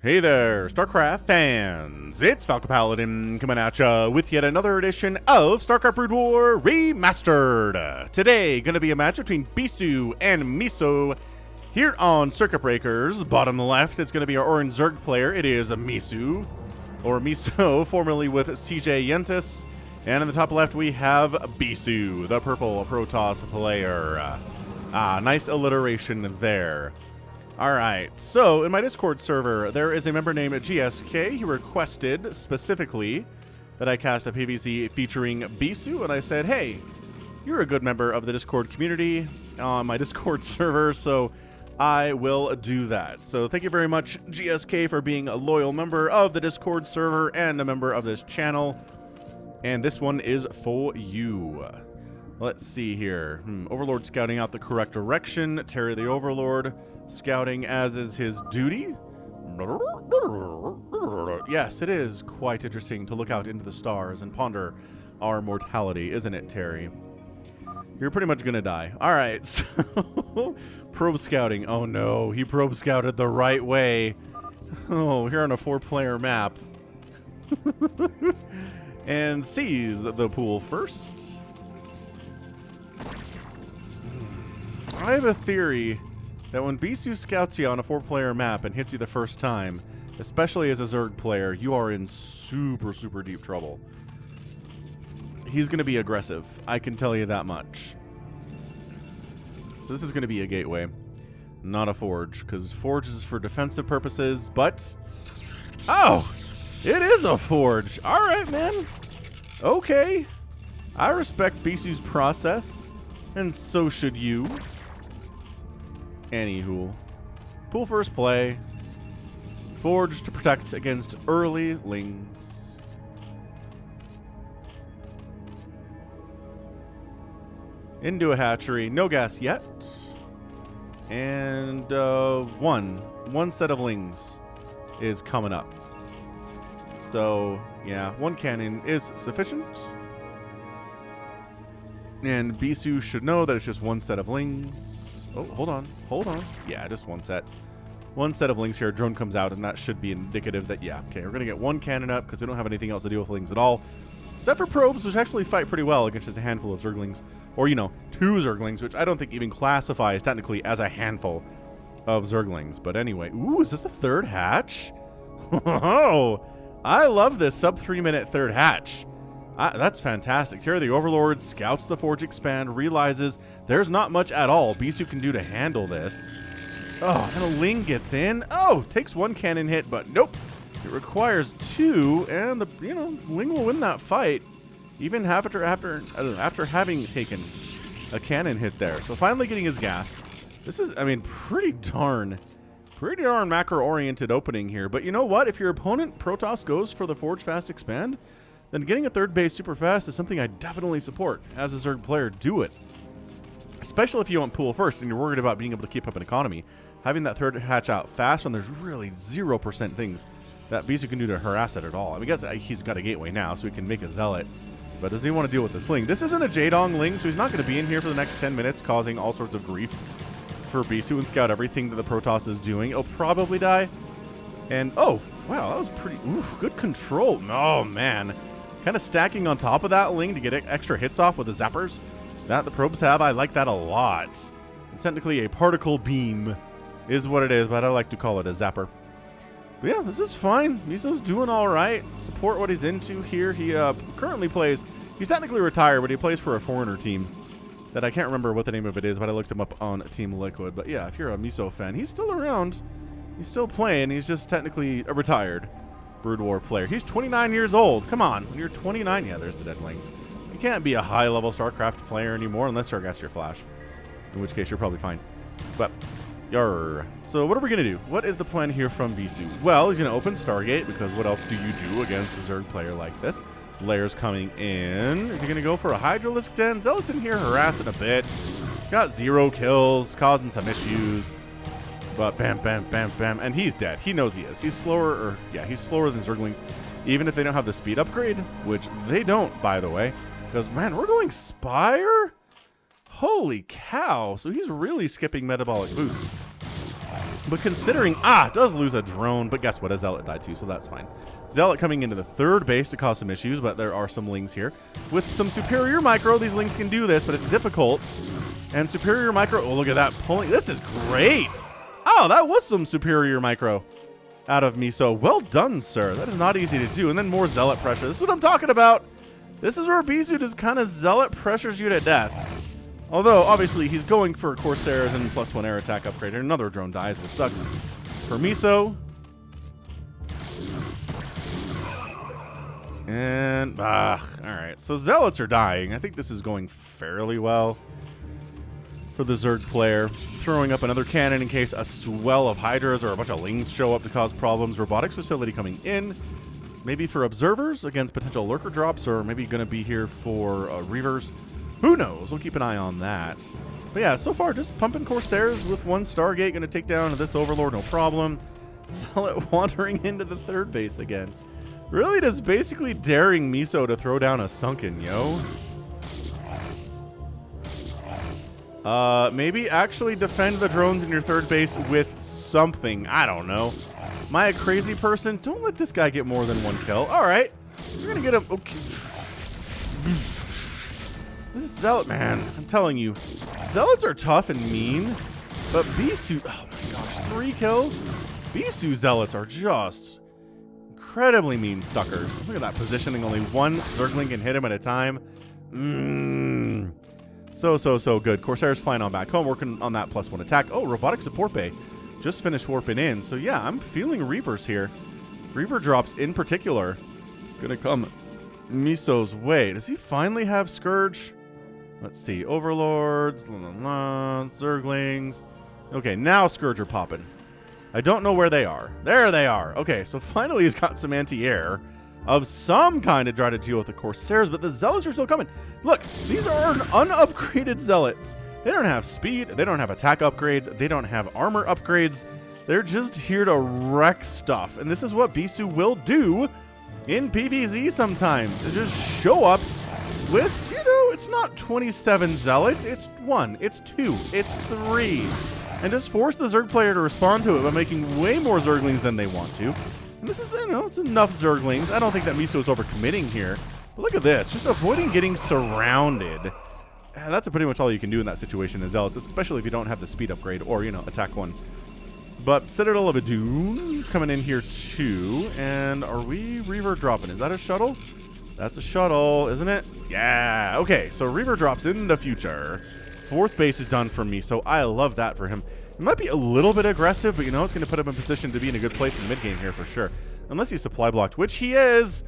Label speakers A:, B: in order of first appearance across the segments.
A: Hey there, StarCraft fans! It's Falcon Paladin coming at ya with yet another edition of StarCraft Brood War Remastered. Today, gonna be a match between Bisu and Miso here on Circuit Breakers. Bottom left, it's gonna be our orange Zerg player. It is Miso, or Miso, formerly with CJ Yentis. And in the top left, we have Bisu, the purple Protoss player. Nice alliteration there. Alright, so in my Discord server, there is a member named GSK. He requested specifically that I cast a PvZ featuring Bisu, and I said, hey, you're a good member of the Discord community on my Discord server, so I will do that. So thank you very much, GSK, for being a loyal member of the Discord server and a member of this channel. And this one is for you. Let's see here. Overlord scouting out the correct direction. Terry the Overlord scouting as is his duty. Yes, it is quite interesting to look out into the stars and ponder our mortality, isn't it, Terry? You're pretty much gonna die. All right, so probe scouting. Oh no, he probe scouted the right way. Oh, here on a 4-player map. And sees the pool first. I have a theory that when Bisu scouts you on a 4-player map and hits you the first time, especially as a Zerg player, you are in super, super deep trouble. He's going to be aggressive. I can tell you that much. So this is going to be a gateway, not a forge, because forge is for defensive purposes, but... Oh! It is a forge! Alright, man! Okay. I respect Bisu's process, and so should you. Anywho, pool first play. Forge to protect against early lings. Into a hatchery. No gas yet. And one set of lings is coming up. So, yeah, one cannon is sufficient. And Bisu should know that it's just one set of lings. Oh, hold on. Yeah, just one set. One set of lings here. Drone comes out, and that should be indicative that, yeah, okay, we're going to get one cannon up because we don't have anything else to deal with lings at all. Except for probes, which actually fight pretty well against just a handful of Zerglings. Or, you know, 2 Zerglings, which I don't think even classifies technically as a handful of Zerglings. But anyway, ooh, is this the third hatch? Oh, I love this sub 3-minute third hatch. That's fantastic. Terry the Overlord scouts the Forge Expand, realizes there's not much at all Bisu can do to handle this. Oh, and a Ling gets in. Oh, takes 1 cannon hit, but nope. It requires 2, and the Ling will win that fight, even after having taken a cannon hit there. So finally getting his gas. This is, I mean, pretty darn macro-oriented opening here. But you know what? If your opponent Protoss goes for the Forge Fast Expand, then getting a third base super fast is something I definitely support. As a Zerg player, do it. Especially if you want pool first and you're worried about being able to keep up an economy. Having that third hatch out fast when there's really 0% things that Bisu can do to harass it at all. I mean, I guess he's got a gateway now, so he can make a zealot. But does he want to deal with this Ling? This isn't a Jaedong Ling, so he's not going to be in here for the next 10 minutes, causing all sorts of grief for Bisu and scout everything that the Protoss is doing. He'll probably die. And, oh, wow, that was pretty... Oof, good control. Oh, man. Kind of stacking on top of that Ling to get extra hits off with the zappers that the probes have. I like that a lot. It's technically a particle beam is what it is, but I like to call it a zapper. But yeah, this is fine. Miso's doing all right. Support what he's into here. He currently plays, he's technically retired, but he plays for a foreigner team that I can't remember what the name of it is, but I looked him up on Team Liquid. But yeah, if you're a Miso fan, he's still around. He's still playing. He's just technically a retired Brood War player. He's 29 years old. Come on. When you're 29, yeah, there's the dead Ling. You can't be a high-level StarCraft player anymore unless you're against your Flash, in which case you're probably fine. But, yarr. So what are we going to do? What is the plan here from Bisu? Well, he's going to open Stargate, because what else do you do against a Zerg player like this? Layers coming in. Is he going to go for a Hydralisk Den? Zealot's in here harassing a bit. Got 0 kills, causing some issues. But bam, bam, bam, bam, and he's dead. He knows he is. He's slower, he's slower than Zerglings, even if they don't have the speed upgrade, which they don't, by the way. Because, man, we're going Spire? Holy cow. So he's really skipping metabolic boost. But considering, it does lose a drone, but guess what? A Zealot died too, so that's fine. Zealot coming into the third base to cause some issues, but there are some Lings here. With some superior micro, these Lings can do this, but it's difficult. And superior micro, oh, look at that pulling. This is great. Oh, that was some superior micro out of Miso. Well done, sir. That is not easy to do. And then more Zealot pressure. This is what I'm talking about. This is where Bisu just kind of Zealot pressures you to death. Although, obviously, he's going for Corsairs and +1 air attack upgrade. And another drone dies, which sucks for Miso. And, all right. So Zealots are dying. I think this is going fairly well for the Zerg player. Throwing up another cannon in case a swell of Hydras or a bunch of Lings show up to cause problems. Robotics facility coming in. Maybe for observers against potential lurker drops, or maybe going to be here for Reavers. Who knows? We'll keep an eye on that. But yeah, so far just pumping Corsairs with one Stargate. Going to take down this Overlord, no problem. Zealot wandering into the third base again. Really just basically daring Miso to throw down a Sunken, yo. Maybe actually defend the drones in your third base with something. I don't know. Am I a crazy person? Don't let this guy get more than one kill. All right. We're going to get him. Okay. This is Zealot, man. I'm telling you. Zealots are tough and mean, but Bisu, oh my gosh, 3 kills? Bisu Zealots are just incredibly mean suckers. Look at that positioning. Only one Zergling can hit him at a time. So good. Corsairs flying on back home, working on that +1 attack. Oh, robotic support bay. Just finished warping in. So yeah, I'm feeling Reavers here. Reaver drops in particular. Gonna come Miso's way. Does he finally have Scourge? Let's see. Overlords, Zerglings. Okay, now Scourge are popping. I don't know where they are. There they are. Okay, so finally he's got some anti-air of some kind to try to deal with the Corsairs, but the Zealots are still coming. Look, these are unupgraded Zealots. They don't have speed. They don't have attack upgrades. They don't have armor upgrades. They're just here to wreck stuff. And this is what Bisu will do in PvZ sometimes. To just show up with, you know, it's not 27 Zealots. It's 1, it's 2, it's 3. And just force the Zerg player to respond to it by making way more Zerglings than they want to. And this is, you know, it's enough Zerglings. I don't think that Miso is overcommitting here. But look at this, just avoiding getting surrounded. That's pretty much all you can do in that situation as Zealots, especially if you don't have the speed upgrade or, you know, attack 1. But Citadel of Adun coming in here too. And are we Reaver dropping? Is that a shuttle? That's a shuttle, isn't it? Yeah. Okay, so Reaver drops in the future. 4th base is done for me, so I love that for him. It might be a little bit aggressive, but you know, it's going to put him in position to be in a good place in the mid-game here for sure. Unless he's supply blocked, which he is.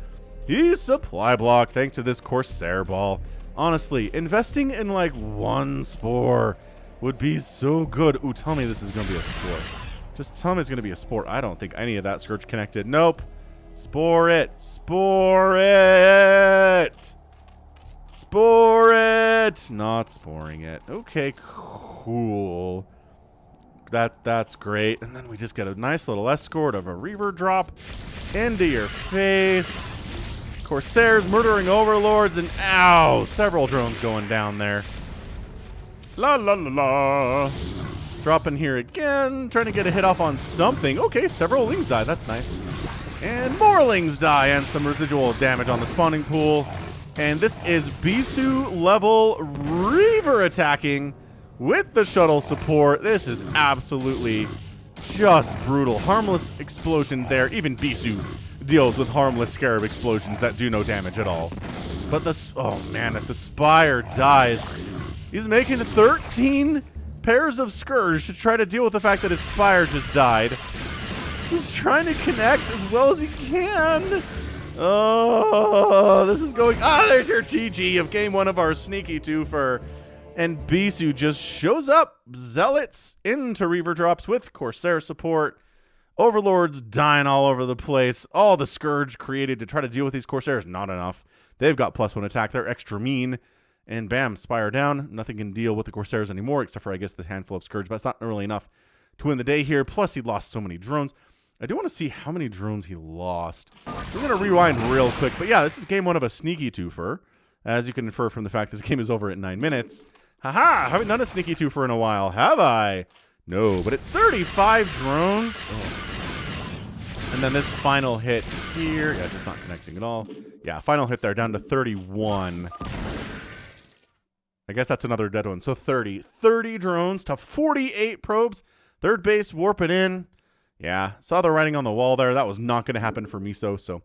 A: He's supply blocked thanks to this Corsair ball. Honestly, investing in like 1 spore would be so good. Ooh, tell me this is going to be a spore. Just tell me it's going to be a spore. I don't think any of that Scourge connected. Nope. Spore it. Spore it. Spore it. Not sporing it. Okay, cool. That's great. And then we just get a nice little escort of a Reaver drop into your face. Corsairs murdering Overlords, and ow, several drones going down there. La la la la. Dropping here again, trying to get a hit off on something. Okay, several Lings die. That's nice. And more Lings die, and some residual damage on the spawning pool. And this is Bisu level Reaver attacking with the shuttle support. This is absolutely just brutal. Harmless explosion there. Even Bisu deals with harmless Scarab explosions that do no damage at all. But oh man, if the Spire dies, he's making 13 pairs of Scourge to try to deal with the fact that his Spire just died. He's trying to connect as well as he can. Oh, this is going... there's your GG of game 1 of our sneaky twofer. And Bisu just shows up. Zealots into Reaver drops with Corsair support. Overlords dying all over the place. All the Scourge created to try to deal with these Corsairs, not enough. They've got +1 attack. They're extra mean. And bam, Spire down. Nothing can deal with the Corsairs anymore, except for, I guess, the handful of Scourge. But it's not really enough to win the day here. Plus, he lost so many drones. I do want to see how many drones he lost. We're going to rewind real quick. But yeah, this is game 1 of a sneaky twofer. As you can infer from the fact this game is over at 9 minutes. Haha! Haven't done a sneaky twofer in a while, have I? No, but it's 35 drones. Oh. And then this final hit here. Yeah, just not connecting at all. Yeah, final hit there, down to 31. I guess that's another dead one. So 30. 30 drones to 48 probes. Third base warping in. Yeah, saw the writing on the wall there. That was not going to happen for Miso, so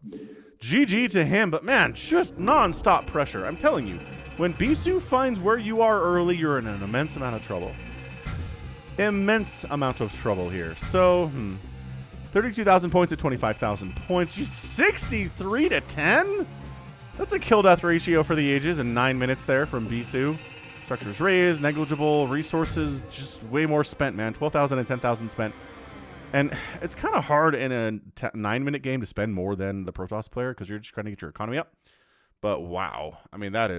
A: GG to him. But man, just non-stop pressure. I'm telling you, when Bisu finds where you are early, you're in an immense amount of trouble. Immense amount of trouble here. So, 32,000 points at 25,000 points. 63 to 10? That's a kill-death ratio for the ages in 9 minutes there from Bisu. Structures raised, negligible. Resources, just way more spent, man. 12,000 and 10,000 spent. And it's kind of hard in a 9-minute game to spend more than the Protoss player because you're just trying to get your economy up. But wow. I mean, that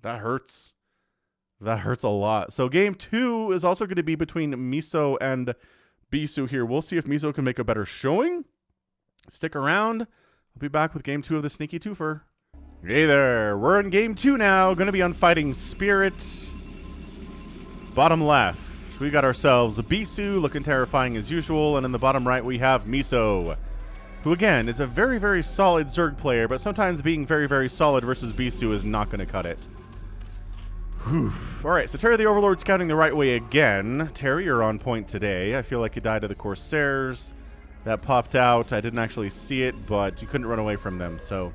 A: hurts. That hurts a lot. So game 2 is also going to be between Miso and Bisu here. We'll see if Miso can make a better showing. Stick around. I'll be back with game 2 of the Sneaky Twofer. Hey there. We're in game 2 now. Going to be on Fighting Spirit. Bottom left, we got ourselves a Bisu looking terrifying as usual. And in the bottom right, we have Miso, who again is a very, very solid Zerg player. But sometimes being very, very solid versus Bisu is not going to cut it. Whew. All right, so Terry the Overlord scouting the right way again. Terry, you're on point today. I feel like you died to the Corsairs. That popped out. I didn't actually see it, but you couldn't run away from them. So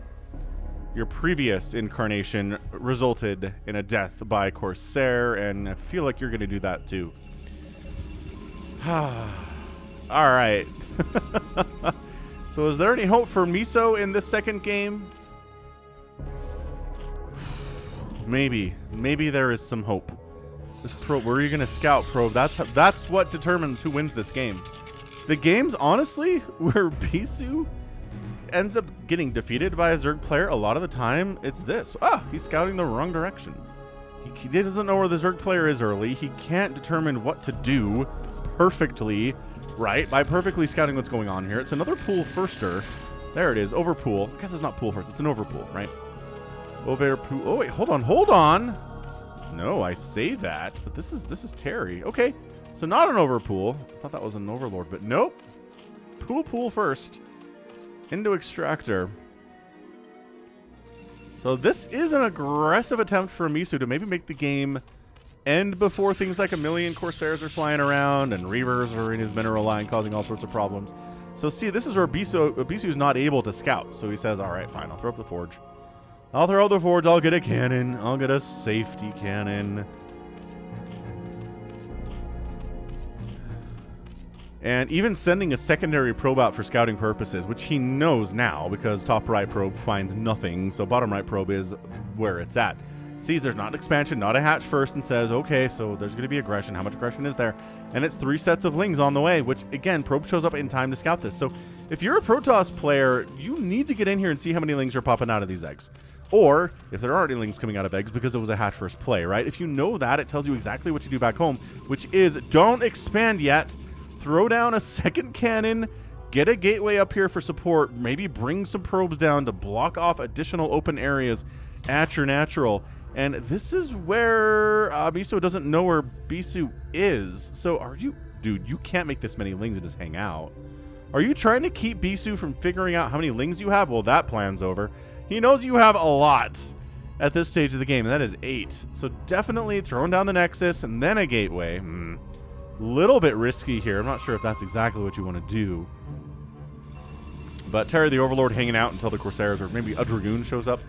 A: your previous incarnation resulted in a death by Corsair, and I feel like you're going to do that too. All right. So is there any hope for Miso in this second game? Maybe there is some hope. This probe, where are you gonna scout, probe? That's what determines who wins this game. The games, honestly, where Bisu ends up getting defeated by a Zerg player, a lot of the time it's this. He's scouting the wrong direction. He doesn't know where the Zerg player is early. He can't determine what to do perfectly, right? By perfectly scouting what's going on here. It's another pool firster. There it is, overpool. I guess it's not pool first, it's an overpool, right? Overpool. Oh wait, hold on. No, I say that, but this is Terry. Okay, so not an overpool. I thought that was an overlord, but nope. Pool first. Into extractor. So this is an aggressive attempt for Miso to maybe make the game end before things like a million Corsairs are flying around and Reavers are in his mineral line causing all sorts of problems. So see, this is where Bisu's not able to scout. So he says, all right, fine, I'll throw up the forge. I'll throw up the forge, I'll get a cannon. I'll get a safety cannon. And even sending a secondary probe out for scouting purposes, which he knows now because top right probe finds nothing, so bottom right probe is where it's at. Sees there's not an expansion, not a hatch first, and says, okay, so there's going to be aggression. How much aggression is there? And it's 3 sets of lings on the way, which, again, probe shows up in time to scout this. So if you're a Protoss player, you need to get in here and see how many lings are popping out of these eggs. Or if there aren't any lings coming out of eggs because it was a hatch first play, right? If you know that, it tells you exactly what to do back home, which is don't expand yet. Throw down a second cannon, get a gateway up here for support, maybe bring some probes down to block off additional open areas at your natural. And this is where Miso doesn't know where Bisu is. So are you... Dude, you can't make this many lings and just hang out. Are you trying to keep Bisu from figuring out how many lings you have? Well, that plan's over. He knows you have a lot at this stage of the game, and that is 8. So definitely throwing down the Nexus and then a gateway. Little bit risky here. I'm not sure if that's exactly what you want to do. But Terry the Overlord hanging out until the Corsairs or maybe a Dragoon shows up.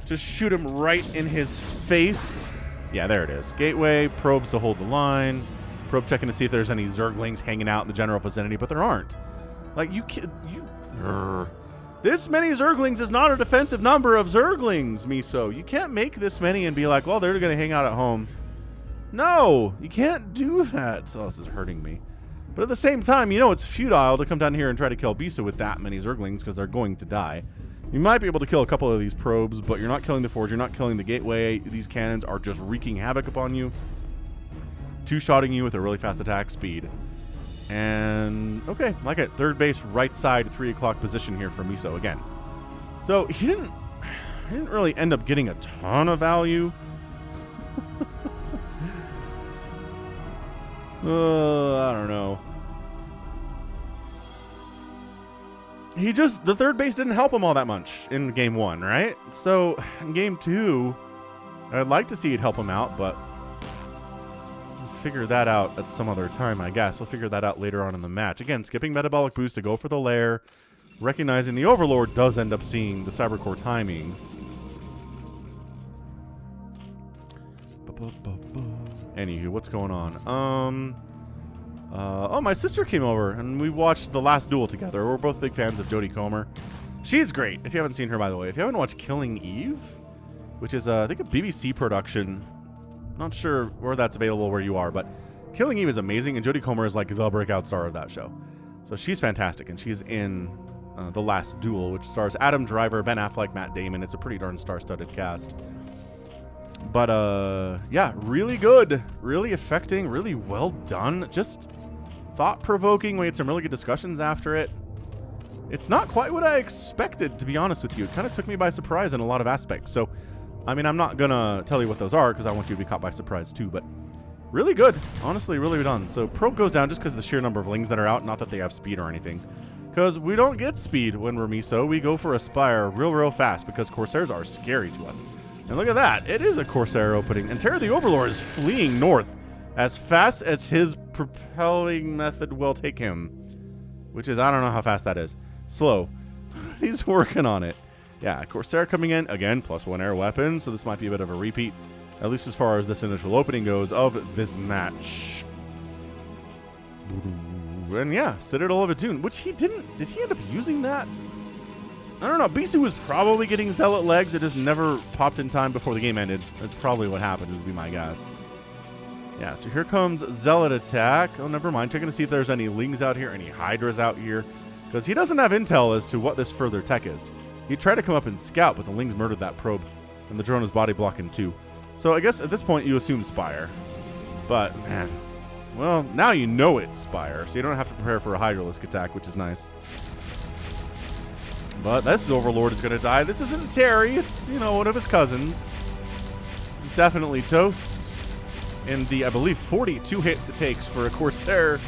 A: Just shoot him right in his face. Yeah, there it is. Gateway, probes to hold the line. Probe checking to see if there's any Zerglings hanging out in the general vicinity, but there aren't. Like, this many Zerglings is not a defensive number of Zerglings, Miso. You can't make this many and be like, well, they're going to hang out at home. No, you can't do that. So this is hurting me. But at the same time, you know it's futile to come down here and try to kill Bisu with that many Zerglings because they're going to die. You might be able to kill a couple of these probes, but you're not killing the forge, you're not killing the gateway. These cannons are just wreaking havoc upon you. Two-shotting you with a really fast attack speed. And, okay, like it. Third base, right side, 3 o'clock position here for Miso again. So he didn't really end up getting a ton of value. I don't know. The third base didn't help him all that much in game 1, right? So in game 2, I'd like to see it help him out, but we'll figure that out at some other time, I guess. We'll figure that out later on in the match. Again, skipping metabolic boost to go for the lair, recognizing the Overlord does end up seeing the Cybercore timing. Anywho, what's going on? Oh, my sister came over, and we watched The Last Duel together. We're both big fans of Jodie Comer. She's great, if you haven't seen her, by the way. If you haven't watched Killing Eve, which is, I think, a BBC production. Not sure where that's available where you are, but Killing Eve is amazing, and Jodie Comer is, like, the breakout star of that show. So she's fantastic, and she's in The Last Duel, which stars Adam Driver, Ben Affleck, Matt Damon. It's a pretty darn star-studded cast. But, yeah, really good. Really affecting, really well done. Just thought-provoking. We had some really good discussions after it. It's not quite what I expected, to be honest with you. It kind of took me by surprise in a lot of aspects. So, I mean, I'm not going to tell you what those are because I want you to be caught by surprise too. But really good. Honestly, really done. So probe goes down just because of the sheer number of lings that are out. Not that they have speed or anything. Because we don't get speed when we're Miso. We go for Aspire real fast because Corsairs are scary to us. And look at that. It is a Corsair opening. And Terror the Overlord is fleeing north as fast as his propelling method will take him. Which is, I don't know how fast that is. Slow. He's working on it. Yeah, Corsair coming in. Again, +1 air weapon. So this might be a bit of a repeat. At least as far as this initial opening goes of this match. And yeah, Citadel of Attune. Which he didn't... Did he end up using that? I don't know. Bisu was probably getting Zealot legs. It just never popped in time before the game ended. That's probably what happened, would be my guess. Yeah, so here comes Zealot attack. Oh, never mind. Checking to see if there's any lings out here, any Hydras out here. Because he doesn't have intel as to what this further tech is. He tried to come up and scout, but the lings murdered that probe. And the drone is body blocking too. So I guess at this point you assume Spire. But, man. Well, now you know it's Spire. So you don't have to prepare for a Hydralisk attack, which is nice. But this Overlord is going to die. This isn't Terry. It's, you know, one of his cousins. He's definitely toast. In the, I believe, 42 hits it takes for a Corsair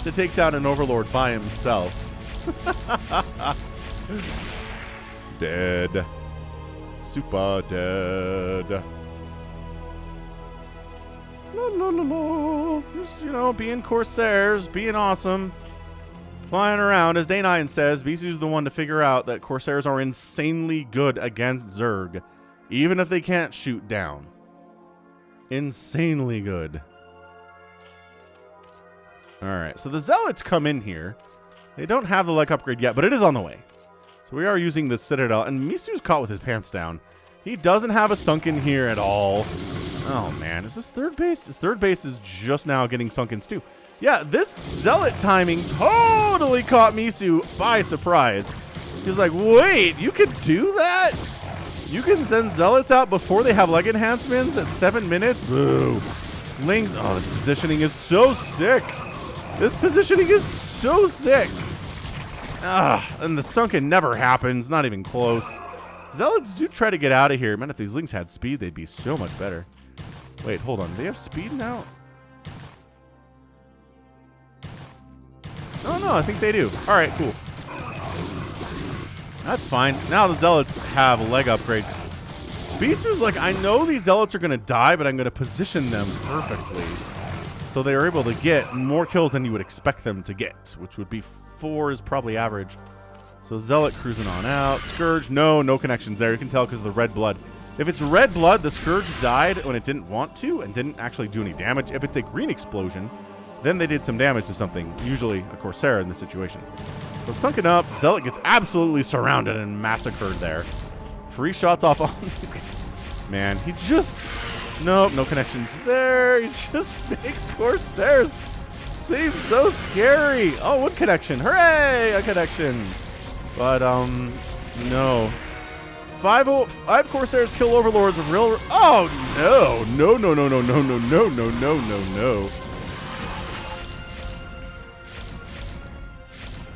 A: to take down an Overlord by himself. Dead. Super dead. La la la la. Just, you know, being Corsairs, being awesome. Flying around. As Day9 says, Bisu's the one to figure out that Corsairs are insanely good against Zerg, even if they can't shoot down. Insanely good. Alright, so the Zealots come in here. They don't have the leg upgrade yet, but it is on the way. So we are using the Citadel, and Misu's caught with his pants down. He doesn't have a sunken here at all. Oh man, is this third base? His third base is just now getting sunkens too. Yeah, this Zealot timing totally caught Miso by surprise. He's like, wait, you could do that? You can send Zealots out before they have leg enhancements at 7 minutes? Boo. Lings, oh, this positioning is so sick. This positioning is so sick. And the sunken never happens, not even close. Zealots do try to get out of here. Man, if these Lings had speed, they'd be so much better. Wait, hold on. Do they have speed now? Oh, no, I think they do. All right, cool. That's fine. Now the Zealots have a leg upgrade. Bisu's like, I know these Zealots are going to die, but I'm going to position them perfectly. So they're able to get more kills than you would expect them to get, which would be 4 is probably average. So Zealot cruising on out. Scourge, no connections there. You can tell because of the red blood. If it's red blood, the Scourge died when it didn't want to and didn't actually do any damage. If it's a green explosion, then they did some damage to something, usually a Corsair in this situation. So sunken up, Zealot gets absolutely surrounded and massacred there. Free shots off on man, he just... Nope, no connections there. He just makes Corsairs seem so scary. Oh, one connection. Hooray, a connection. But, no. 5 Corsairs kill Overlords of real... Oh, no. No.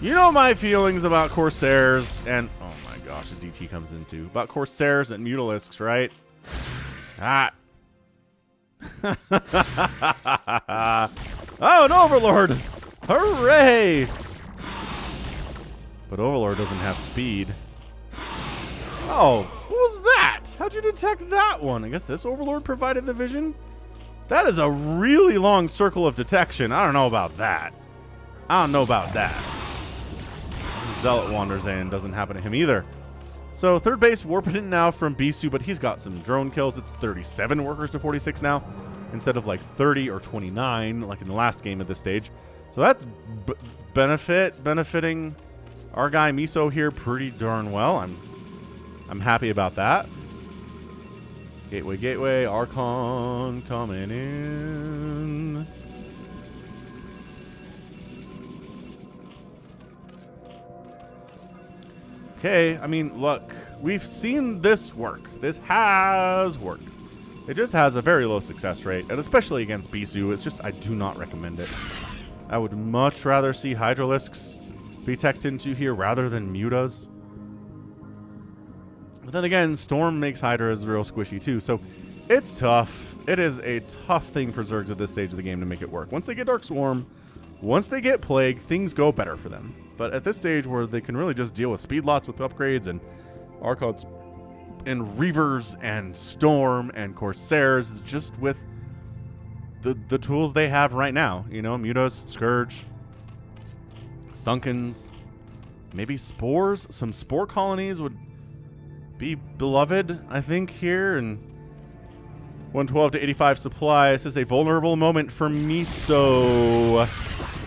A: You know my feelings about Corsairs and... Oh my gosh, the DT comes in too. About Corsairs and Mutalisks, right? Ah. Oh, an Overlord! Hooray! But Overlord doesn't have speed. Oh, what was that? How'd you detect that one? I guess this Overlord provided the vision? That is a really long circle of detection. I don't know about that. Zealot wanders in. Doesn't happen to him either. So third base warping in now from Bisu, but he's got some drone kills. It's 37 workers to 46 now, instead of like 30 or 29 like in the last game at this stage. So that's benefiting our guy Miso here pretty darn well. I'm happy about that. Gateway, Archon coming in. Okay, I mean, look, we've seen this work. This has worked. It just has a very low success rate, and especially against Bisu, it's just, I do not recommend it. I would much rather see Hydralisks be teched into here rather than Mutas. But then again, Storm makes Hydras real squishy too, so it's tough. It is a tough thing for Zergs at this stage of the game to make it work. Once they get Dark Swarm, once they get Plague, things go better for them. But at this stage where they can really just deal with speed lots with upgrades and Archons and Reavers and Storm and Corsairs, just with the tools they have right now. You know, Mutas, Scourge, Sunkens, maybe Spores. Some Spore colonies would be beloved, I think, here. And 112 to 85 supply. This is a vulnerable moment for Miso.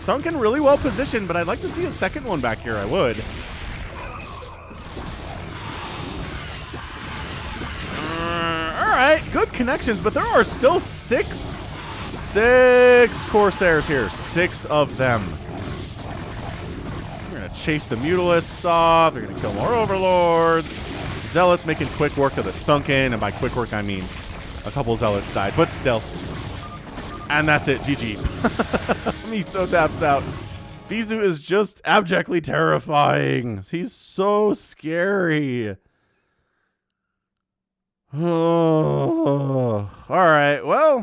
A: Sunken really well positioned, but I'd like to see a second one back here. I would. All right, good connections, but there are still six Corsairs here. 6 of them. We're going to chase the Mutalisks off. They're going to kill more Overlords. Zealots making quick work of the Sunken, and by quick work I mean a couple Zealots died, but still. And that's it, GG. Miso taps out. Bisu is just abjectly terrifying. He's so scary. Oh. All right, well,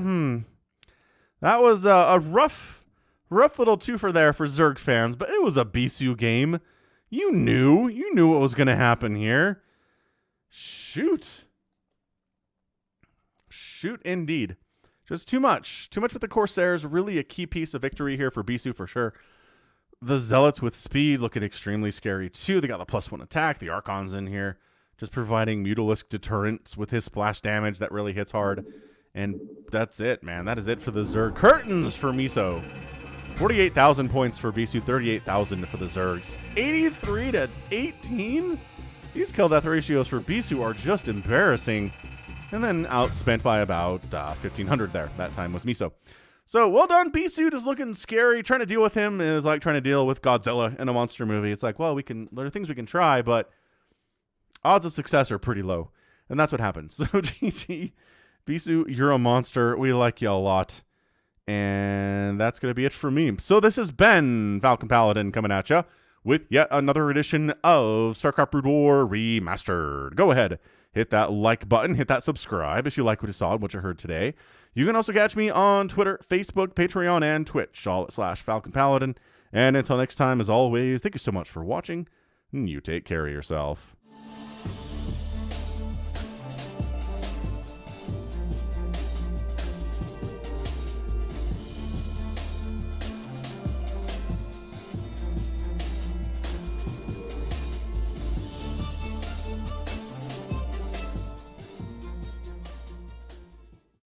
A: that was a rough little twofer there for Zerg fans, but it was a Bisu game. You knew what was going to happen here. Shoot indeed. Just too much with the Corsairs. Really a key piece of victory here for Bisu for sure. The Zealots with speed looking extremely scary too. They got the +1 attack. The Archon's in here, just providing Mutalisk deterrence with his splash damage that really hits hard. And that's it, man. That is it for the Zerg. Curtains for Miso. 48,000 points for Bisu, 38,000 for the Zergs. 83 to 18? These kill death ratios for Bisu are just embarrassing. And then outspent by about 1,500 there. That time was Miso. So, well done, Bisu. Just looking scary. Trying to deal with him is like trying to deal with Godzilla in a monster movie. It's like, well, there are things we can try, but odds of success are pretty low. And that's what happens. So, GG. Bisu, you're a monster. We like you a lot. And that's going to be it for me. So, this has been Falcon Paladin coming at you with yet another edition of StarCraft Brood War Remastered. Go ahead. Hit that like button. Hit that subscribe if you like what you saw and what you heard today. You can also catch me on Twitter, Facebook, Patreon, and Twitch, all at /Falcon Paladin. And until next time, as always, thank you so much for watching. And you take care of yourself.